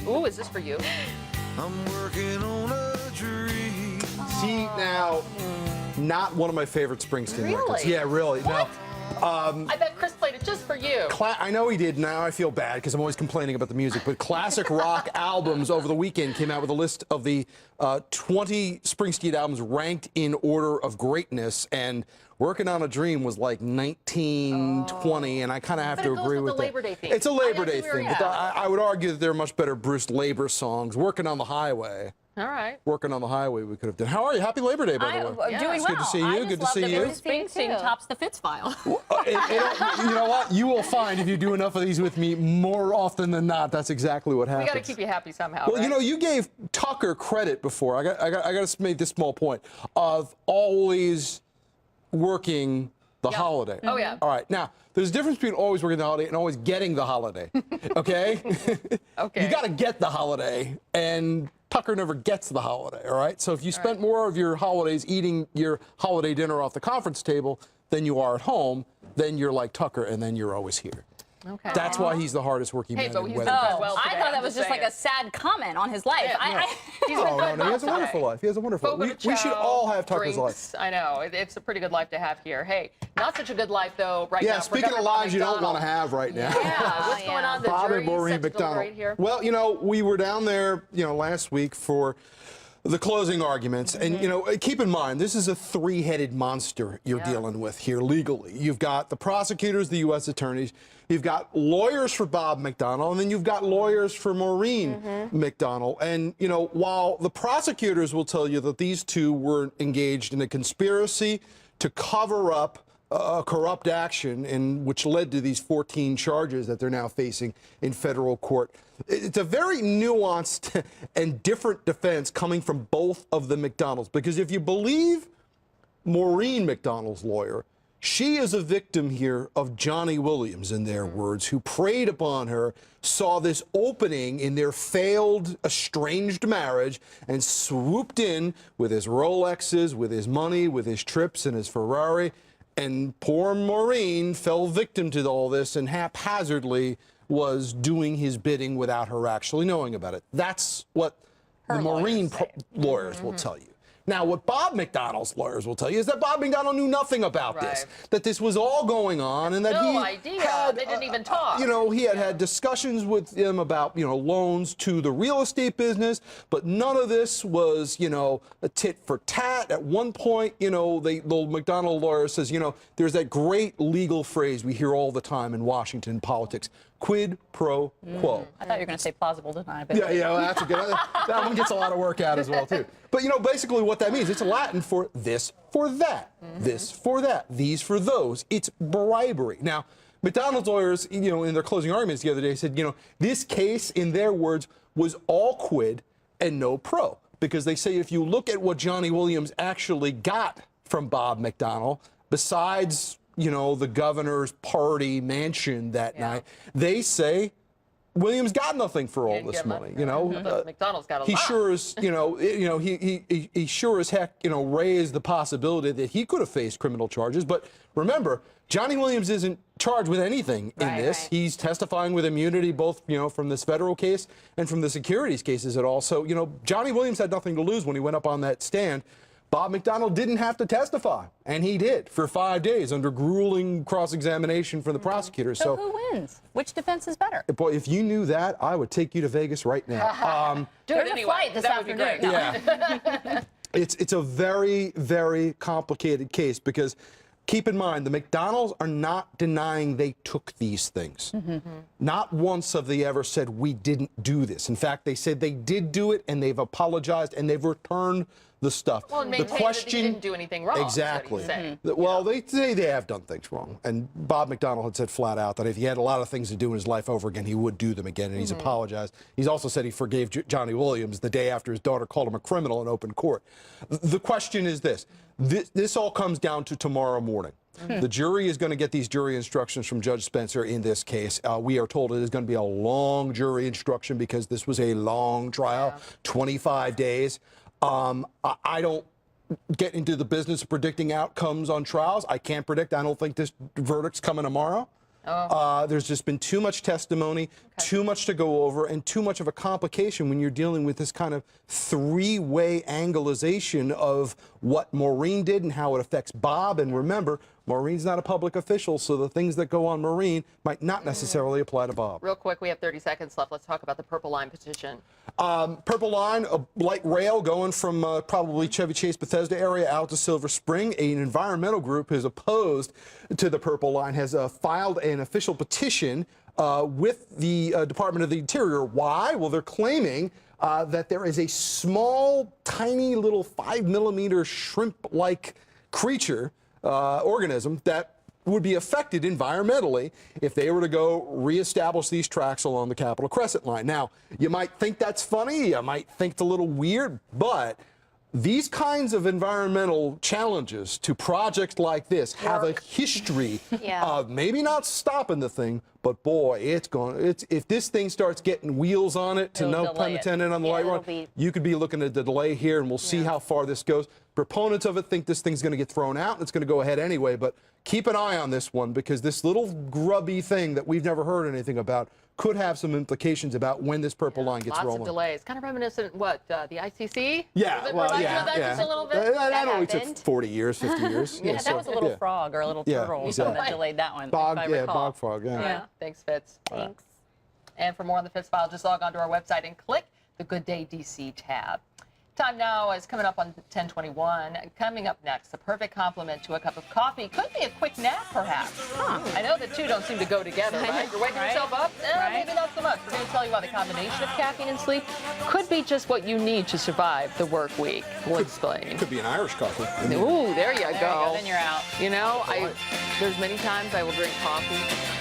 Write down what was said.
Ooh, is this for you? I'm working on a dream. See, now, not one of my favorite Springsteen records. Really? Yeah, really. What? No. I bet Chris played it just for you. I know he did. Now I feel bad because I'm always complaining about the music. But classic rock albums over the weekend came out with a list of the 20 Springsteen albums ranked in order of greatness. And Working on a Dream was like 1920, and I kind of have to agree with the that. Labor Day theme. It's a Labor Day I agree, thing. But yeah. I would argue that there are much better Bruce Labor songs. Working on the Highway. All right. Working on the Highway we could have done. How are you? Happy Labor Day, by the way. Yeah. Doing It's good to see you. Good to see you. Springsteen tops the Fitz File. You know what? You will find if you do enough of these with me, more often than not, that's exactly what happens. We got to keep you happy somehow. Well, right? you know, you gave Tucker credit before. I got to make this small point of always working the holiday. Oh, yeah. All right. Now, there's a difference between always working the holiday and always getting the holiday. Okay? Okay. You got to get the holiday, and Tucker never gets the holiday, all right? So if you spent more of your holidays eating your holiday dinner off the conference table than you are at home, then you're like Tucker, and then you're always here. Okay. That's why he's the hardest working man but in he's weather. done well I today, thought I'm that was just like a sad comment on his life. Yeah, He's been Oh, good no, he has a today. wonderful life. He has a wonderful life. We should all have Tucker's life. I know. It's a pretty good life to have here. Hey, not such a good life, though, right now. Yeah, for speaking of Governor lives you don't McDonnell. want to have right now. Yeah, what's going on? The Bob and jury's Maureen set to deliberate McDonnell. here. Well, you know, we were down there, last week for the closing arguments. And, keep in mind, this is a three-headed monster you're dealing with here legally. You've got the prosecutors, the U.S. attorneys, you've got lawyers for Bob McDonnell, and then you've got lawyers for Maureen McDonnell. And, while the prosecutors will tell you that these two were engaged in a conspiracy to cover up corrupt action, which led to these 14 charges that they're now facing in federal court. It's a very nuanced and different defense coming from both of the McDonnells, because if you believe Maureen McDonnell's lawyer, she is a victim here of Johnny Williams, in their words, who preyed upon her, saw this opening in their failed, estranged marriage, and swooped in with his Rolexes, with his money, with his trips, and his Ferrari. And poor Maureen fell victim to all this and haphazardly was doing his bidding without her actually knowing about it. That's what the Maureen lawyers will tell you. Now, what Bob McDonnell's lawyers will tell you is that Bob McDonnell knew nothing about this, that this was all going on, and that No he idea. had, They didn't even talk. he had discussions with him about, loans to the real estate business, but none of this was, a tit for tat. At one point, the McDonnell lawyer says, there's that great legal phrase we hear all the time in Washington politics, quid pro quo. I thought you were going to say plausible deniability. Yeah, well, that's a good. That one gets a lot of work out as well, too. But, basically what that means, it's Latin for this for that, this for that, these for those. It's bribery. Now, McDonnell's lawyers, in their closing arguments the other day said, this case, in their words, was all quid and no pro. Because they say if you look at what Johnny Williams actually got from Bob McDonnell, besides, the governor's party mansion that night, they say Williams got nothing for all this money. McDonnell's got a lot. He sure is, he sure as heck, raised the possibility that he could have faced criminal charges. But remember, Johnny Williams isn't charged with anything in this. Right. He's testifying with immunity, both, from this federal case and from the securities cases at all. So, Johnny Williams had nothing to lose when he went up on that stand. Bob McDonnell didn't have to testify, and he did for 5 days under grueling cross-examination from the prosecutors. So who wins? Which defense is better? Boy, if you knew that, I would take you to Vegas right now. There's a flight this that would be afternoon. great. Yeah. It's a very, very complicated case because keep in mind, the McDonnells are not denying they took these things. Not once have they ever said, we didn't do this. In fact, they said they did do it, and they've apologized, and they've returned the stuff. Well, and the maintain that he didn't do anything wrong. Exactly. Is what he's saying. Well, they say they have done things wrong. And Bob McDonnell had said flat out that if he had a lot of things to do in his life over again, he would do them again, and he's apologized. He's also said he forgave Johnny Williams the day after his daughter called him a criminal in open court. The question is this. This all comes down to tomorrow morning. The jury is going to get these jury instructions from Judge Spencer in this case. We are told it is going to be a long jury instruction because this was a long trial, 25 days. I don't get into the business of predicting outcomes on trials. I can't predict. I don't think this verdict's coming tomorrow. There's just been too much testimony, too much to go over, and too much of a complication when you're dealing with this kind of three-way angleization of what Maureen did and how it affects Bob. And remember, Maureen's not a public official, so the things that go on Maureen might not necessarily apply to Bob. Real quick, we have 30 seconds left. Let's talk about the Purple Line petition. Purple Line, a light rail going from probably Chevy Chase, Bethesda area out to Silver Spring. An environmental group is opposed to the Purple Line, has filed an official petition with the Department of the Interior. Why? Well, they're claiming that there is a small, tiny little 5-millimeter shrimp-like creature, organism, that would be affected environmentally if they were to go reestablish these tracks along the Capitol Crescent Line. Now, you might think that's funny, you might think it's a little weird, but these kinds of environmental challenges to projects like this have a history of maybe not stopping the thing, but boy, if this thing starts getting wheels on it, to no pun intended on the light run, you could be looking at the delay here, and we'll see how far this goes. Proponents of it think this thing's going to get thrown out, and it's going to go ahead anyway, but keep an eye on this one, because this little grubby thing that we've never heard anything about could have some implications about when this Purple Line gets rolling. Lots of delays. Kind of reminiscent, what, the ICC? Yeah, Just a little bit? That only took 40 years, 50 years. Yeah, that was a little frog or a little turtle that delayed that one. Bog frog, Thanks, Fitz. Thanks. And for more on the Fitz File, just log on to our website and click the Good Day DC tab. Time now is coming up on 10:21. Coming up next, the perfect complement to a cup of coffee could be a quick nap, perhaps. I know the two don't seem to go together, right? You're waking yourself up? Maybe not so much. We're going to tell you why the combination of caffeine and sleep could be just what you need to survive the work week. We'll explain. Could be an Irish coffee. Ooh, there you go. Then you're out. You know, there's many times I will drink coffee